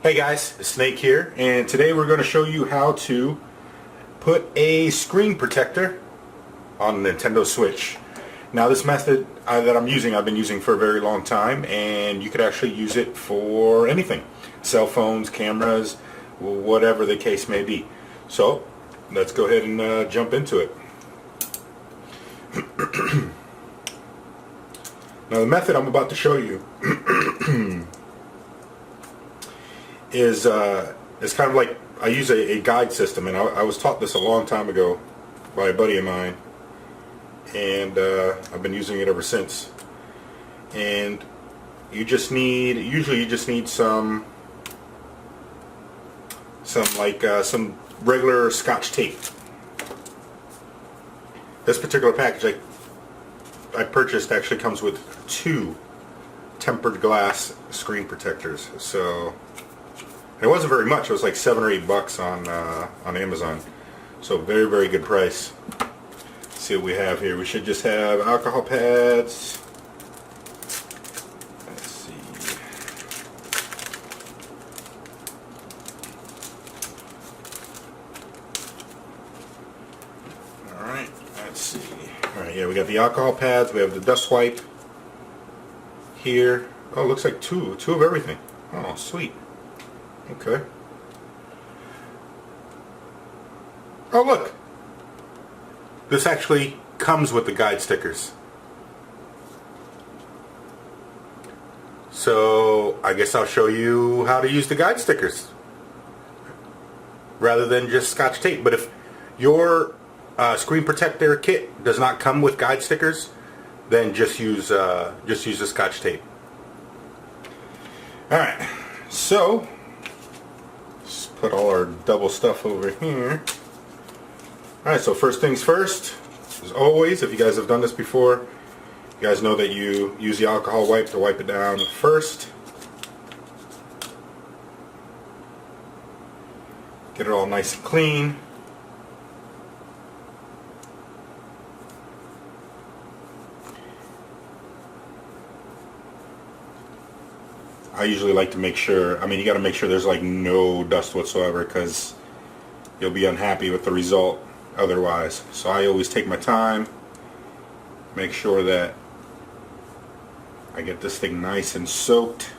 Hey guys, Snake here, and today we're going to show you how to put a screen protector on the Nintendo Switch. Now this method that I've been using for a very long time, and you could actually use it for anything. Cell phones, cameras, whatever the case may be. So, let's go ahead and jump into it. Now the method I'm about to show you is kind of like, I use a guide system, and I was taught this a long time ago by a buddy of mine, and I've been using it ever since. And usually you just need some regular Scotch tape. This particular package I purchased actually comes with 2 tempered glass screen protectors. So it wasn't very much. It was like $7 or $8 on Amazon. So very, very good price. Let's see what we have here. We should just have alcohol pads. Let's see. Alright, let's see. Alright, yeah, we got the alcohol pads. We have the dust wipe here. Oh, it looks like two of everything. Oh, sweet. Okay. Oh, look. This actually comes with the guide stickers. So, I guess I'll show you how to use the guide stickers rather than just Scotch tape. But if your screen protector kit does not come with guide stickers, then just use the Scotch tape. All right. So, put all our double stuff over here. Alright, so first things first, as always, if you guys have done this before, you guys know that you use the alcohol wipe to wipe it down first. Get it all nice and clean. I usually like to make sure, you got to make sure there's like no dust whatsoever, because you'll be unhappy with the result otherwise. So I always take my time, make sure that I get this thing nice and soaked.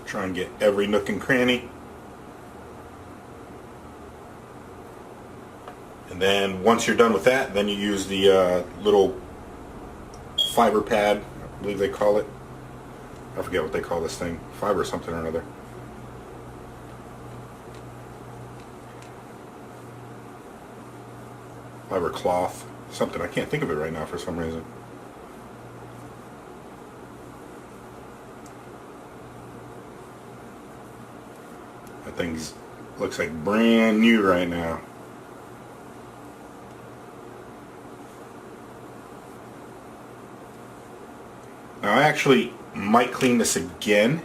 Try and get every nook and cranny. And then once you're done with that, then you use the little fiber pad, I believe they call it. I forget what they call this thing. Fiber something or another. Fiber cloth. Something. I can't think of it right now for some reason. That thing looks like brand new right now. Now I actually might clean this again.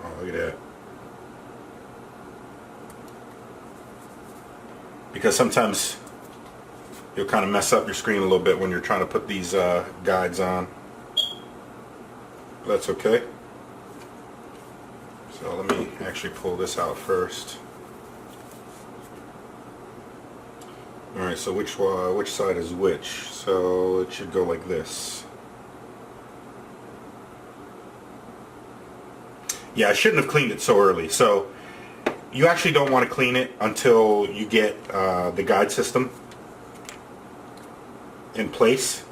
Oh, look at that. Because sometimes you'll kind of mess up your screen a little bit when you're trying to put these guides on. But that's okay. So let me actually pull this out first. Alright, so which side is which? So it should go like this. Yeah, I shouldn't have cleaned it so early. So you actually don't want to clean it until you get the guide system in place.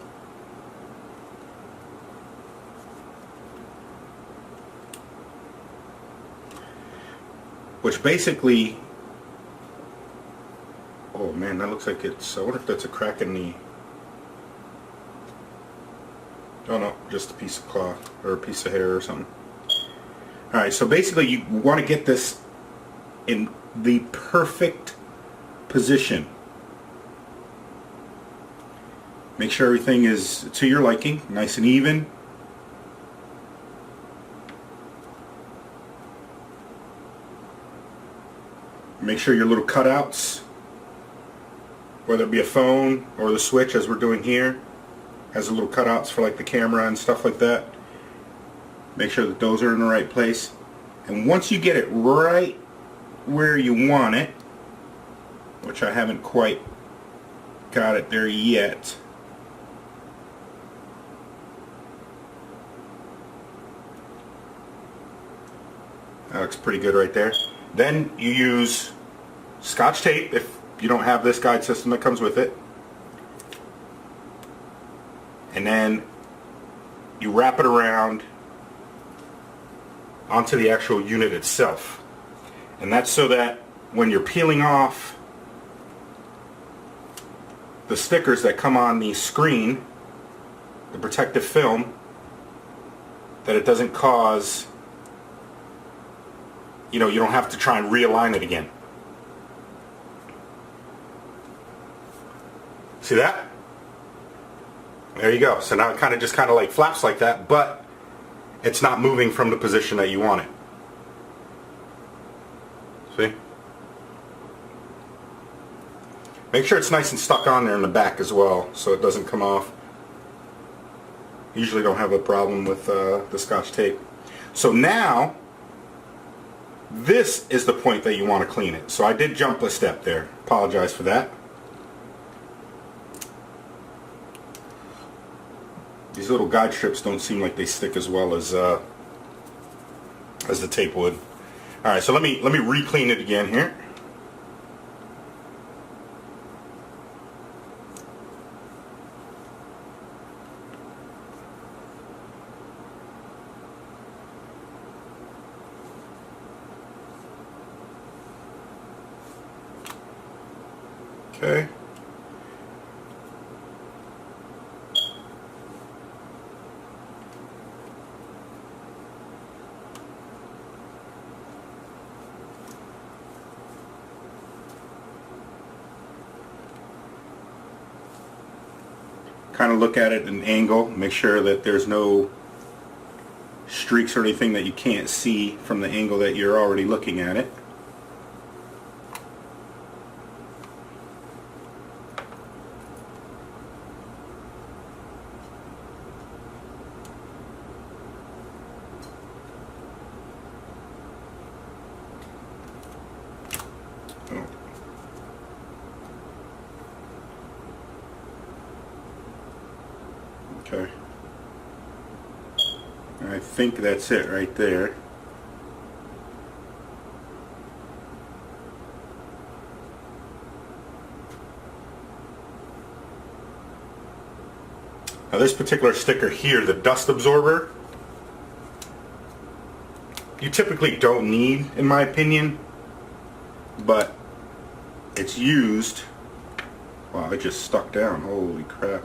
Which basically, oh man, that looks like it's, I wonder if that's a crack in the, oh no, just a piece of cloth or a piece of hair or something. Alright, so basically you want to get this in the perfect position. Make sure everything is to your liking, nice and even. Make sure your little cutouts whether it be a phone or the switch, as we're doing here. Has a little cutouts for like the camera and stuff like that. Make sure that those are in the right place. And once you get it right where you want it, which I haven't quite got it there yet, that looks pretty good right there. Then you use Scotch tape if you don't have this guide system that comes with it. And then you wrap it around onto the actual unit itself. And that's so that when you're peeling off the stickers that come on the screen, the protective film, that it doesn't cause, you don't have to try and realign it again. See that? There you go. So now it kind of like flaps like that, but it's not moving from the position that you want it. See? Make sure it's nice and stuck on there in the back as well, so it doesn't come off. Usually don't have a problem with the Scotch tape. So now, this is the point that you want to clean it. So I did jump a step there. Apologize for that. These little guide strips don't seem like they stick as well as the tape would. All right, so let me re-clean it again here. Okay. Kind of look at it at an angle, make sure that there's no streaks or anything that you can't see from the angle that you're already looking at it. Okay. I think that's it right there. Now this particular sticker here, the dust absorber, you typically don't need, in my opinion, but it's used. Wow, it just stuck down. Holy crap.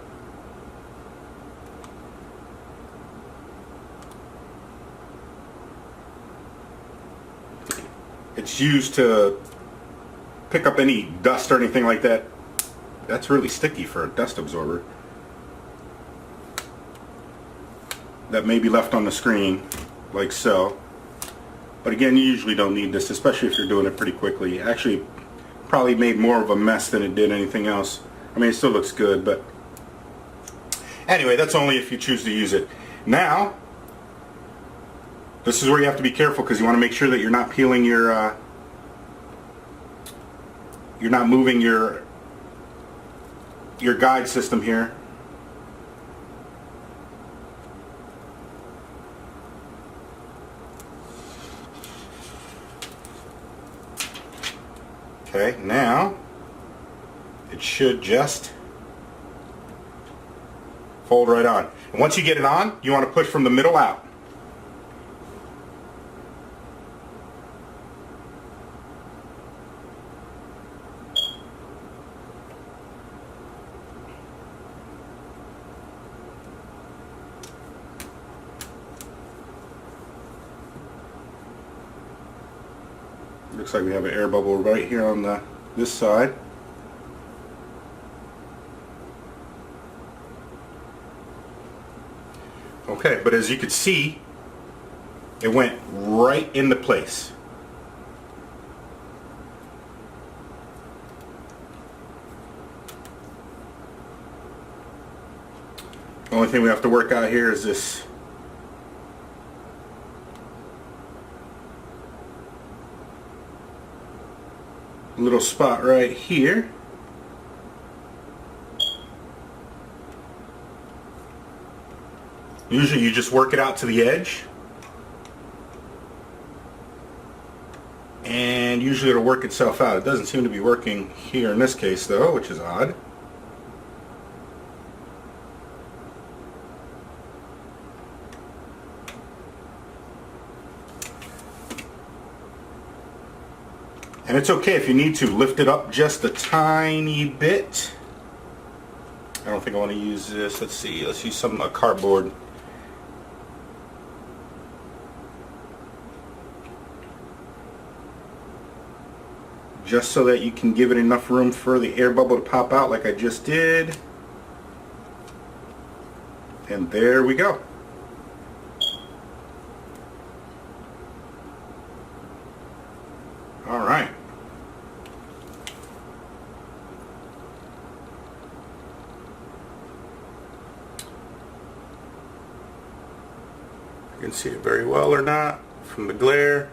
It's used to pick up any dust or anything like that. That's really sticky for a dust absorber. That may be left on the screen, like so. But again, you usually don't need this, especially if you're doing it pretty quickly. Actually, probably made more of a mess than it did anything else. I mean, it still looks good, but anyway, that's only if you choose to use it. Now, this is where you have to be careful, because you want to make sure that you're not peeling your, you're not moving your guide system here. Okay, now it should just fold right on. And once you get it on, you want to push from the middle out. Looks like we have an air bubble right here on this side. Okay, but as you can see, it went right into place. Only thing we have to work out here is this little spot right here. Usually you just work it out to the edge, and usually it'll work itself out. It doesn't seem to be working here in this case though, which is odd. And it's okay if you need to lift it up just a tiny bit. I don't think I want to use this. Let's see. Let's use a cardboard. Just so that you can give it enough room for the air bubble to pop out like I just did. And there we go. All right. You can see it very well or not from the glare.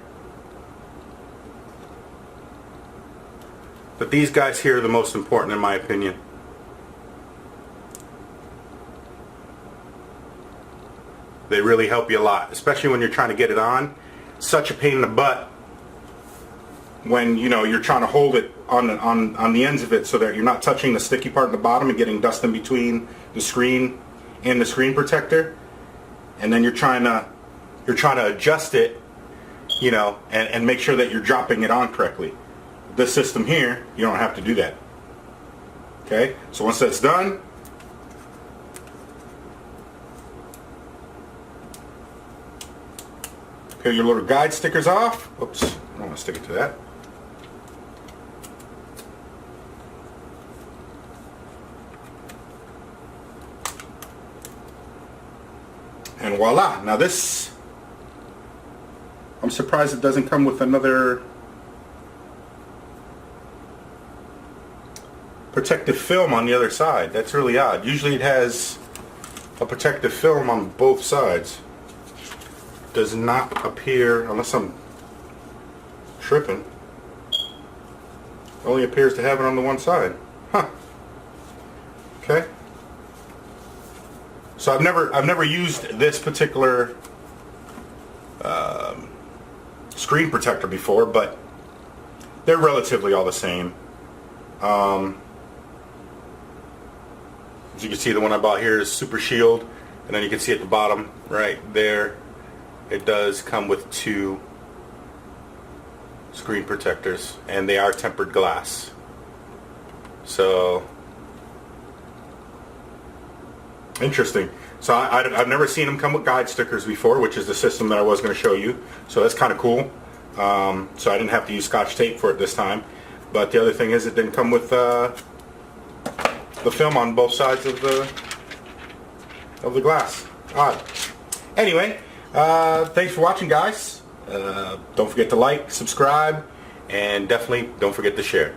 But these guys here are the most important in my opinion. They really help you a lot, especially when you're trying to get it on. Such a pain in the butt when you're trying to hold it on the ends of it so that you're not touching the sticky part at the bottom and getting dust in between the screen and the screen protector, and then you're trying to adjust it, and make sure that you're dropping it on correctly. This system here, you don't have to do that. Okay, so once that's done, peel your little guide stickers off. Oops, I don't want to stick it to that. And voila. Now this, I'm surprised it doesn't come with another protective film on the other side. That's really odd. Usually it has a protective film on both sides. Does not appear, unless I'm tripping, only appears to have it on the one side. Huh. Okay. So I've never used this particular screen protector before, but they're relatively all the same. As you can see, the one I bought here is Super Shield, and then you can see at the bottom right there, it does come with 2 screen protectors, and they are tempered glass. So interesting. So I've never seen them come with guide stickers before, which is the system that I was going to show you. So that's kind of cool. So I didn't have to use Scotch tape for it this time. But the other thing is, it didn't come with the film on both sides of the glass. Odd. Anyway, thanks for watching, guys. Don't forget to like, subscribe, and definitely don't forget to share.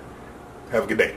Have a good day.